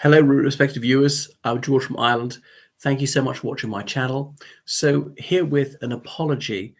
Hello, respected viewers. I'm George from Ireland. Thank you so much for watching my channel. So here with an apology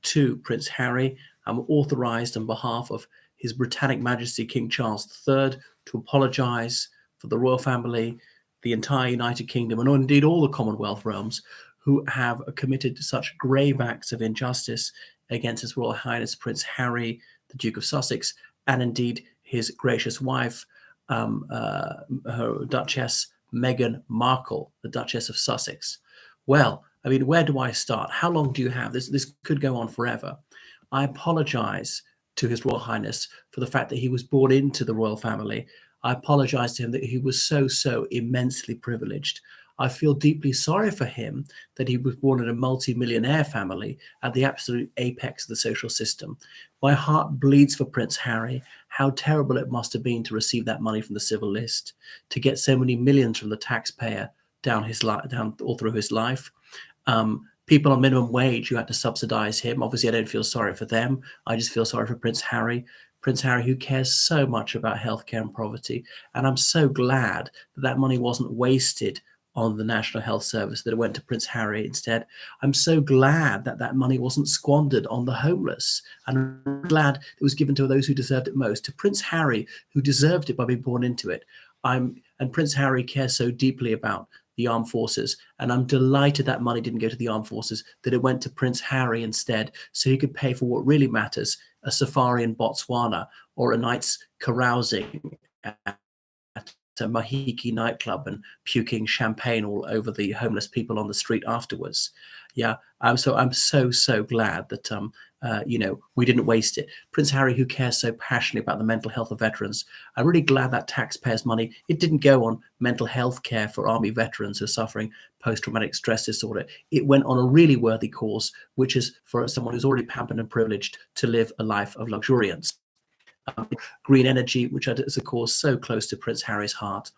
to Prince Harry, I'm authorised on behalf of His Britannic Majesty King Charles III to apologise for the royal family, the entire United Kingdom, and indeed all the Commonwealth realms who have committed such grave acts of injustice against His Royal Highness Prince Harry, the Duke of Sussex, and indeed his gracious wife, her Duchess Meghan Markle, the Duchess of Sussex. Well, I mean, where do I start? How long do you have? This could go on forever. I apologize to His Royal Highness for the fact that he was born into the royal family. I apologize to him that he was so immensely privileged. I feel deeply sorry for him that he was born in a multi-millionaire family at the absolute apex of the social system. My heart bleeds for Prince Harry. How terrible it must have been to receive that money from the civil list, to get so many millions from the taxpayer down all through his life. People on minimum wage who had to subsidize him. Obviously, I don't feel sorry for them. I just feel sorry for Prince Harry. Prince Harry, who cares so much about healthcare and poverty. And I'm so glad that that money wasn't wasted on the National Health Service, that it went to Prince Harry instead. I'm so glad that that money wasn't squandered on the homeless. And I'm glad it was given to those who deserved it most, to Prince Harry, who deserved it by being born into it. And Prince Harry cares so deeply about the armed forces, and I'm delighted that money didn't go to the armed forces, that it went to Prince Harry instead, so he could pay for what really matters, a safari in Botswana or a night's carousing at a Mahiki nightclub and puking champagne all over the homeless people on the street afterwards. Yeah, I'm so glad that we didn't waste it. Prince Harry, who cares so passionately about the mental health of veterans, I'm really glad that taxpayers' money, it didn't go on mental health care for army veterans who are suffering post-traumatic stress disorder. It went on a really worthy cause, which is for someone who's already pampered and privileged to live a life of luxuriance. Green energy, which is, of course, so close to Prince Harry's heart.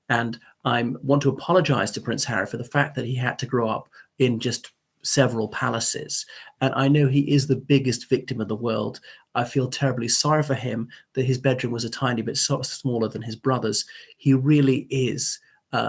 And I want to apologize to Prince Harry for the fact that he had to grow up in just several palaces. And I know he is the biggest victim of the world. I feel terribly sorry for him that his bedroom was a tiny bit smaller than his brother's. He really is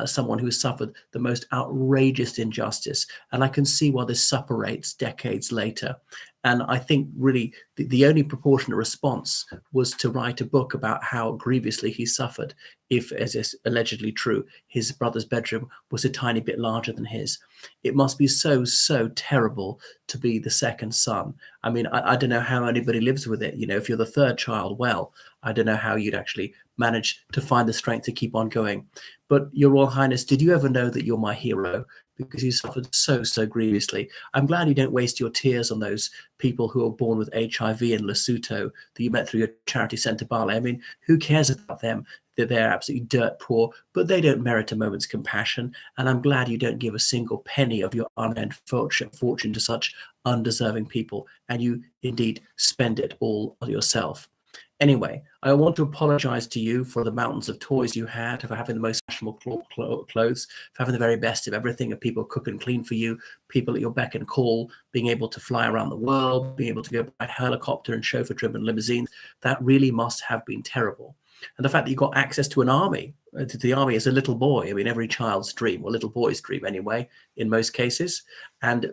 someone who has suffered the most outrageous injustice. And I can see why this suppurates decades later. And I think really the only proportionate response was to write a book about how grievously he suffered if, as is allegedly true, his brother's bedroom was a tiny bit larger than his. It must be so terrible to be the second son. I mean, I don't know how anybody lives with it. You know, if you're the third child, well, I don't know how you'd actually manage to find the strength to keep on going. But Your Royal Highness, did you ever know that you're my hero? Because you suffered so grievously. I'm glad you don't waste your tears on those people who are born with HIV in Lesotho that you met through your charity Centre Bale. I mean, who cares about them? They're absolutely dirt poor, but they don't merit a moment's compassion. And I'm glad you don't give a single penny of your unearned fortune to such undeserving people, and you indeed spend it all on yourself. Anyway, I want to apologize to you for the mountains of toys you had, for having the most fashionable clothes, for having the very best of everything, of people cook and clean for you, people at your beck and call, being able to fly around the world, being able to go by helicopter and chauffeur-driven limousines. That really must have been terrible. And the fact that you got access to an army, to the army as a little boy, I mean, every child's dream, or little boy's dream anyway, in most cases. And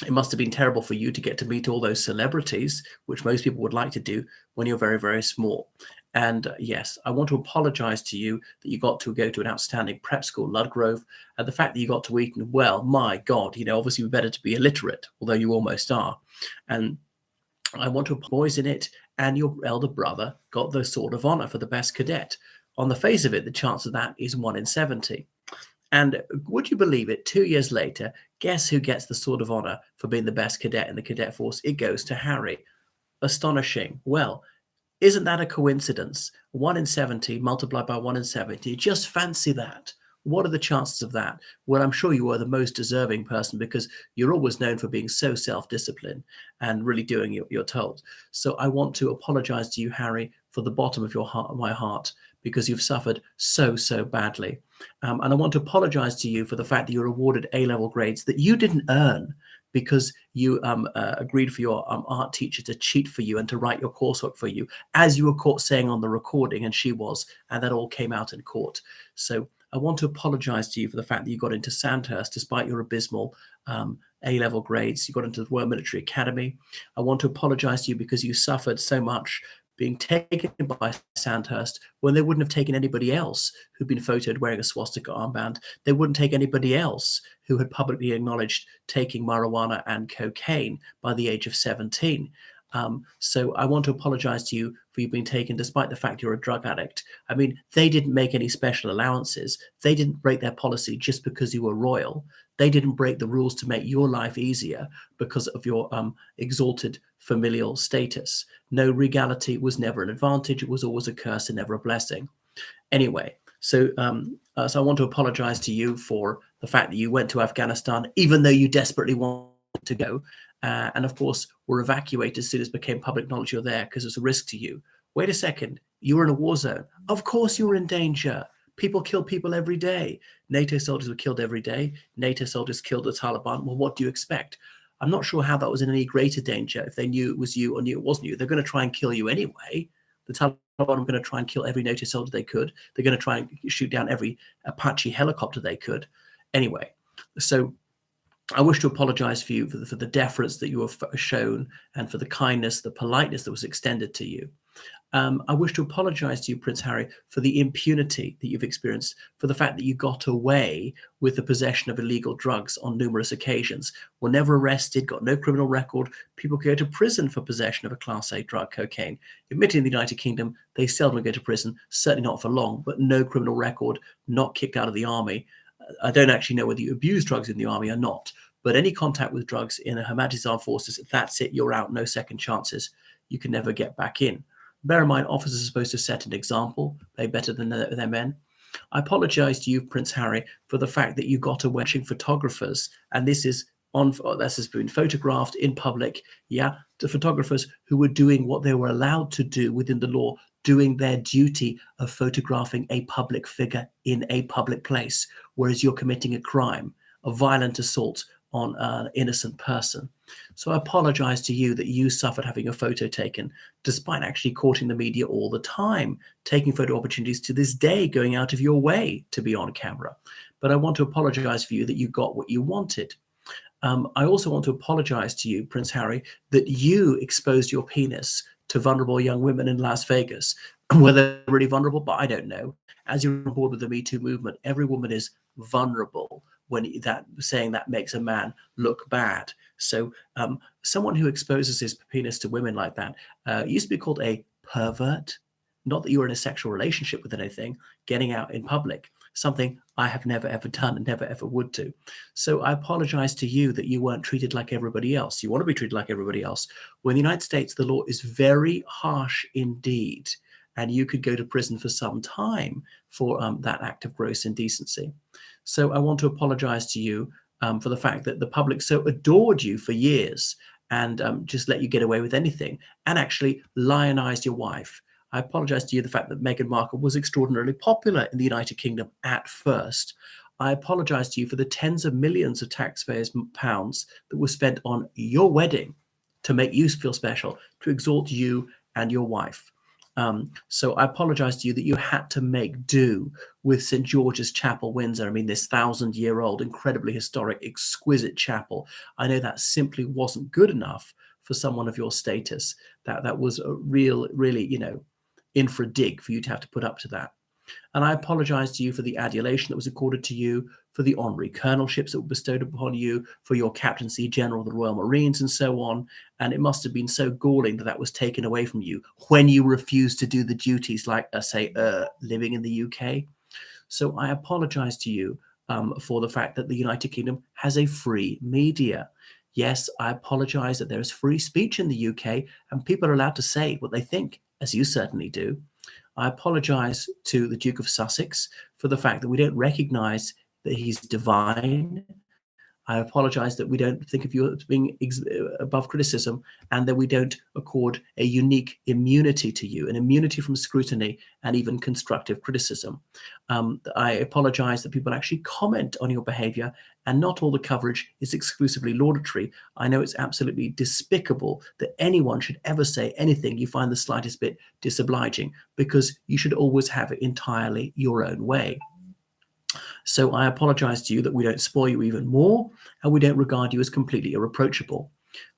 it must have been terrible for you to get to meet all those celebrities, which most people would like to do when you're very small. And yes, I want to apologize to you that you got to go to an outstanding prep school, Ludgrove, and the fact that you got to eat, well, my God, you know, obviously better to be illiterate, although you almost are. And I want to apologize in it, and your elder brother got the Sword of Honor for the best cadet. On the face of it, the chance of that is 1 in 70. And would you believe it, 2 years later, guess who gets the Sword of Honor for being the best cadet in the cadet force? It goes to Harry. Astonishing. Well, isn't that a coincidence? 1 in 70 multiplied by 1 in 70. Just fancy that. What are the chances of that? Well, I'm sure you are the most deserving person, because you're always known for being so self-disciplined and really doing what you're told. So I want to apologize to you, Harry, for the bottom of my heart, because you've suffered so badly. And I want to apologize to you for the fact that you're awarded A-level grades that you didn't earn, because you agreed for your art teacher to cheat for you and to write your coursework for you, as you were caught saying on the recording, and she was, and that all came out in court. So I want to apologize to you for the fact that you got into Sandhurst despite your abysmal A-level grades. You got into the Royal Military Academy. I want to apologize to you because you suffered so much being taken by Sandhurst when they wouldn't have taken anybody else who'd been photoed wearing a swastika armband. They wouldn't take anybody else who had publicly acknowledged taking marijuana and cocaine by the age of 17. So I want to apologize to you for you being taken despite the fact you're a drug addict. I mean, they didn't make any special allowances. They didn't break their policy just because you were royal. They didn't break the rules to make your life easier because of your exalted familial status. No, regality was never an advantage. It was always a curse and never a blessing. Anyway, so I want to apologize to you for the fact that you went to Afghanistan, even though you desperately wanted to go. And of course, were evacuated as soon as it became public knowledge you're there because it's a risk to you. Wait a second, you were in a war zone. Of course you were in danger. People kill people every day. NATO soldiers were killed every day. NATO soldiers killed the Taliban. Well, what do you expect? I'm not sure how that was in any greater danger if they knew it was you or knew it wasn't you. They're going to try and kill you anyway. The Taliban are going to try and kill every NATO soldier they could. They're going to try and shoot down every Apache helicopter they could. Anyway, so I wish to apologize for you for the deference that you have shown and for the kindness, the politeness that was extended to you. I wish to apologize to you, Prince Harry, for the impunity that you've experienced, for the fact that you got away with the possession of illegal drugs on numerous occasions, were never arrested, got no criminal record. People go to prison for possession of a Class A drug, cocaine. Admitted in the United Kingdom, they seldom go to prison, certainly not for long, but no criminal record, not kicked out of the army. I don't actually know whether you abuse drugs in the army or not, but any contact with drugs in Her Majesty's Armed Forces, that's it, you're out, no second chances. You can never get back in. Bear in mind, officers are supposed to set an example, play better than their men. I apologize to you, Prince Harry, for the fact that you got away watching photographers, and this has been photographed in public, to photographers who were doing what they were allowed to do within the law, doing their duty of photographing a public figure in a public place, whereas you're committing a crime, a violent assault on an innocent person. So I apologize to you that you suffered having a photo taken, despite actually courting the media all the time, taking photo opportunities to this day, going out of your way to be on camera. But I want to apologize for you that you got what you wanted. I also want to apologize to you, Prince Harry, that you exposed your penis to vulnerable young women in Las Vegas. Whether they're really vulnerable, but I don't know. As you're on board with the Me Too movement, every woman is vulnerable when saying that makes a man look bad. So someone who exposes his penis to women like that used to be called a pervert. Not that you were in a sexual relationship with anything, getting out in public, something I have never, ever done and never, ever would do. So I apologize to you that you weren't treated like everybody else. You want to be treated like everybody else. Well, in the United States, the law is very harsh indeed, and you could go to prison for some time for that act of gross indecency. So I want to apologize to you for the fact that the public so adored you for years and just let you get away with anything and actually lionized your wife. I apologize to you the fact that Meghan Markle was extraordinarily popular in the United Kingdom at first. I apologize to you for the tens of millions of taxpayers' pounds that were spent on your wedding to make you feel special, to exalt you and your wife. So I apologize to you that you had to make do with St. George's Chapel, Windsor. I mean, this 1,000-year-old, incredibly historic, exquisite chapel. I know that simply wasn't good enough for someone of your status. That was a really, infra dig for you to have to put up to that. And I apologize to you for the adulation that was accorded to you, for the honorary colonelships that were bestowed upon you, for your captaincy general of the Royal Marines and so on. And it must have been so galling that was taken away from you when you refused to do the duties like, living in the UK. So I apologize to you for the fact that the United Kingdom has a free media. Yes, I apologize that there is free speech in the UK and people are allowed to say what they think, as you certainly do. I apologize to the Duke of Sussex for the fact that we don't recognize that he's divine. I apologize that we don't think of you as being above criticism, and that we don't accord a unique immunity to you, an immunity from scrutiny and even constructive criticism. I apologize that people actually comment on your behavior, and not all the coverage is exclusively laudatory. I know it's absolutely despicable that anyone should ever say anything you find the slightest bit disobliging, because you should always have it entirely your own way. So I apologize to you that we don't spoil you even more, and we don't regard you as completely irreproachable.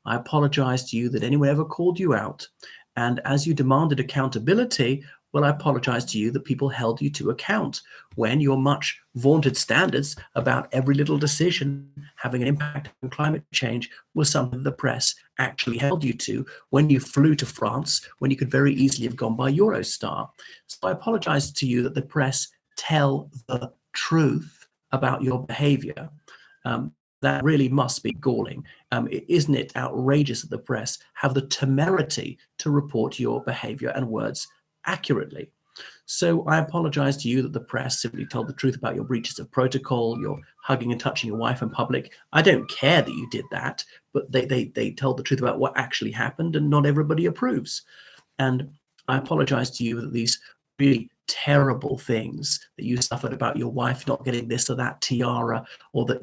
I apologize to you that anyone ever called you out. And as you demanded accountability, well, I apologize to you that people held you to account when your much vaunted standards about every little decision having an impact on climate change was something the press actually held you to when you flew to France, when you could very easily have gone by Eurostar. So I apologize to you that the press tell the truth about your behavior. That really must be galling. Isn't it outrageous that the press have the temerity to report your behavior and words accurately? So I apologize to you that the press simply told the truth about your breaches of protocol, your hugging and touching your wife in public. I don't care that you did that, but they told the truth about what actually happened, and not everybody approves. And I apologize to you that these really terrible things that you suffered about your wife not getting this or that tiara, or that,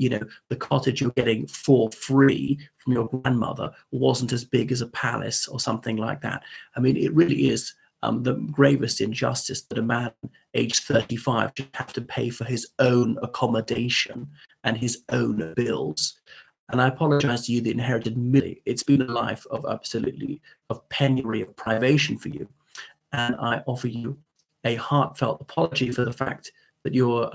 the cottage you're getting for free from your grandmother wasn't as big as a palace or something like that. I mean, it really is the gravest injustice that a man aged 35 should have to pay for his own accommodation and his own bills. And I apologize to you that inherited misery. It's been a life of penury, of privation for you. And I offer you a heartfelt apology for the fact that you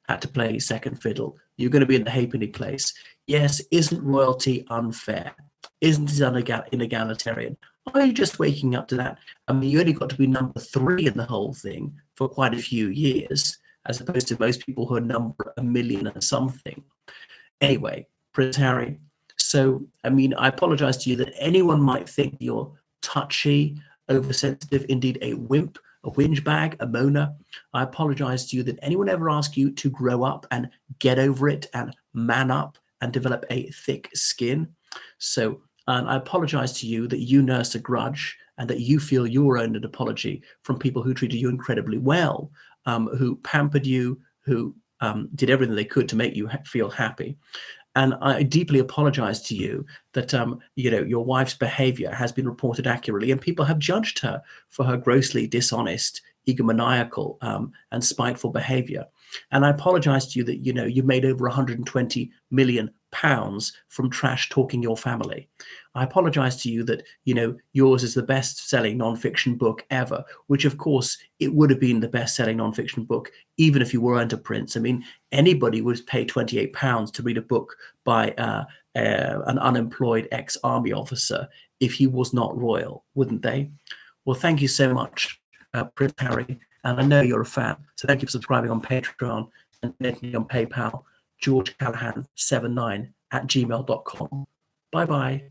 had to play second fiddle. You're going to be in the halfpenny place. Yes, isn't royalty unfair? Isn't it inegalitarian? Are you just waking up to that? I mean, you only got to be number 3 in the whole thing for quite a few years, as opposed to most people who are number 1 million and something. Anyway, Prince Harry. So, I mean, I apologize to you that anyone might think you're touchy, oversensitive, indeed a wimp, a whinge bag, a moaner. I apologize to you that anyone ever asked you to grow up and get over it and man up and develop a thick skin. So I apologize to you that you nurse a grudge and that you feel you owed an apology from people who treated you incredibly well, who pampered you, who did everything they could to make you feel happy. And I deeply apologize to you that, your wife's behavior has been reported accurately, and people have judged her for her grossly dishonest, egomaniacal, and spiteful behavior. And I apologize to you that, you made over 120 million pounds from trash talking your family. I apologize to you that, yours is the best-selling nonfiction book ever, which of course it would have been the best-selling nonfiction book even if you weren't a prince. I mean, anybody would pay £28 to read a book by an unemployed ex-army officer if he was not royal, wouldn't they? Well, thank you so much, Prince Harry, and I know you're a fan, so thank you for subscribing on Patreon and donating on PayPal. GeorgeCallahan79@gmail.com. Bye-bye.